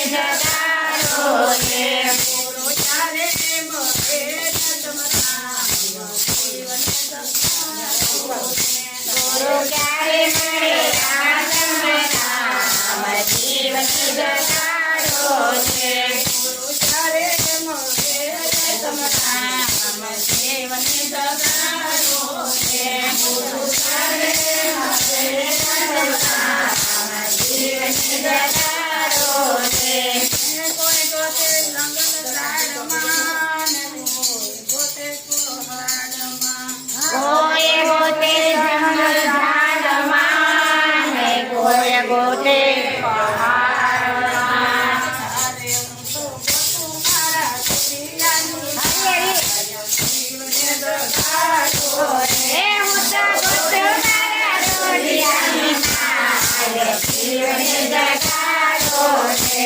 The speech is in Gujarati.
જગાડો છે ગુરુ ચારે મળે ગુરુ ક્યારે મળે આ જન્મનામ જીવન જગાડો છે ગુરુ ચારે મળે નામ જીવન જગાડો છે ગુરુ ક્યારે મળે નામ જીવન જગાડો છે કોઈ ગોતે લંગન ઝાડમાં ને કોઈ ગોતે કુહાડમાં કોઈ ગોતે જંગલ ઝાડમાં ને કોઈ ગોતે પહાડમાં અરે હું તો ગોતું મારા પિયાની જીવને જગાડો હે હું તો ગોતું મારા રોડિયાની માલ જીવન જગાડો છે